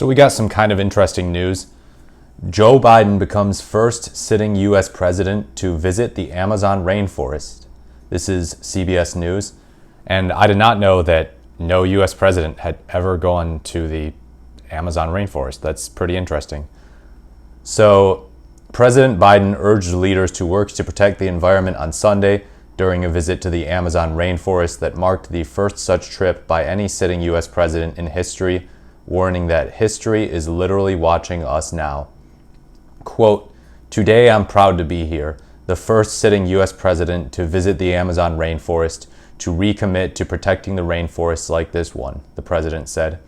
So we got some kind of interesting news. Joe Biden becomes first sitting U.S. president to visit the Amazon rainforest. This is CBS News. And I did not know that no U.S. president had ever gone to the Amazon rainforest. That's pretty interesting. So President Biden urged leaders to work to protect the environment on Sunday during a visit to the Amazon rainforest that marked the first such trip by any sitting U.S. president in history, warning that history is literally watching us now. Quote, "Today I'm proud to be here, the first sitting U.S. president to visit the Amazon rainforest, to recommit to protecting the rainforests like this one," the president said.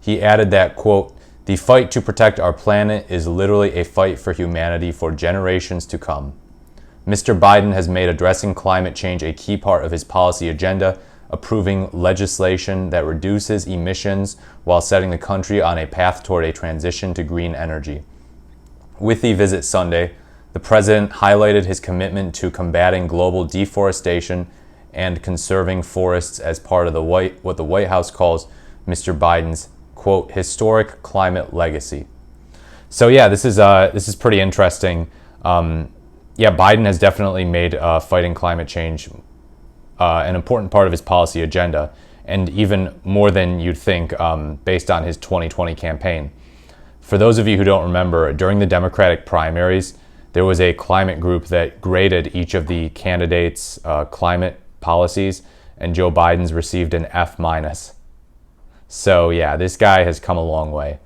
He added that, quote, "The fight to protect our planet is literally a fight for humanity for generations to come." Mr. Biden has made addressing climate change a key part of his policy agenda, approving legislation that reduces emissions while setting the country on a path toward a transition to green energy. With the visit Sunday, the president highlighted his commitment to combating global deforestation and conserving forests as part of what the White House calls Mr. Biden's, quote, "historic climate legacy." So yeah, this is pretty interesting. Biden has definitely made fighting climate change an important part of his policy agenda, and even more than you'd think based on his 2020 campaign. For those of you who don't remember, during the Democratic primaries, there was a climate group that graded each of the candidates' climate policies, and Joe Biden's received an F-. So yeah, this guy has come a long way.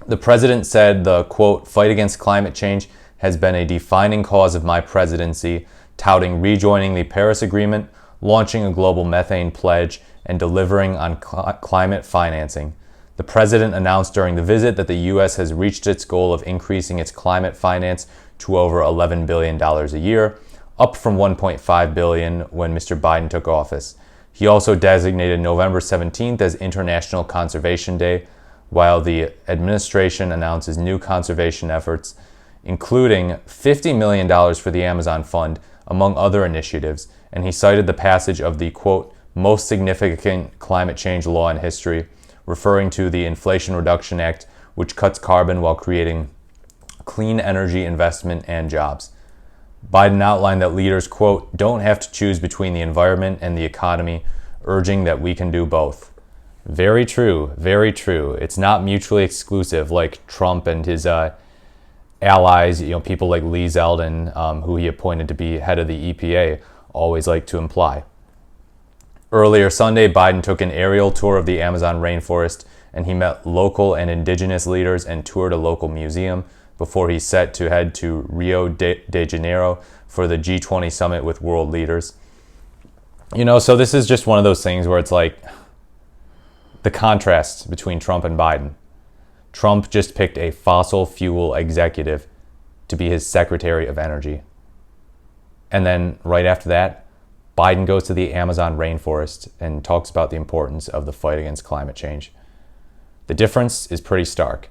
The president said the, quote, "fight against climate change has been a defining cause of my presidency, touting rejoining the Paris Agreement, launching a global methane pledge, and delivering on climate financing." The president announced during the visit that the U.S. has reached its goal of increasing its climate finance to over $11 billion a year, up from $1.5 billion when Mr. Biden took office. He also designated November 17th as International Conservation Day, while the administration announces new conservation efforts, including $50 million for the Amazon Fund, among other initiatives, and he cited the passage of the, quote, "most significant climate change law in history," referring to the Inflation Reduction Act, which cuts carbon while creating clean energy investment and jobs. Biden outlined that leaders, quote, "don't have to choose between the environment and the economy," urging that we can do both. Very true, very true. It's not mutually exclusive like Trump and his allies, people like Lee Zeldin, who he appointed to be head of the EPA, always like to imply. Earlier Sunday, Biden took an aerial tour of the Amazon rainforest, and he met local and indigenous leaders and toured a local museum before he set to head to Rio de Janeiro for the G20 summit with world leaders. So this is just one of those things where it's like the contrast between Trump and Biden. Trump just picked a fossil fuel executive to be his Secretary of Energy. And then right after that, Biden goes to the Amazon rainforest and talks about the importance of the fight against climate change. The difference is pretty stark.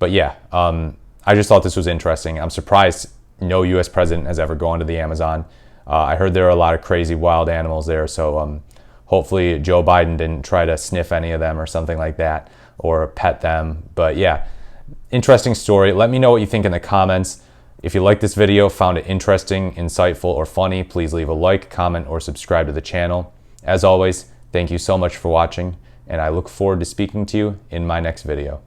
But yeah, I just thought this was interesting. I'm surprised no U.S. president has ever gone to the Amazon. I heard there are a lot of crazy wild animals there, so hopefully Joe Biden didn't try to sniff any of them or something like that, or pet them. But yeah, interesting story. Let me know what you think in the comments. If you like this video, found it interesting, insightful, or funny, please leave a like, comment, or subscribe to the channel. As always, thank you so much for watching, and I look forward to speaking to you in my next video.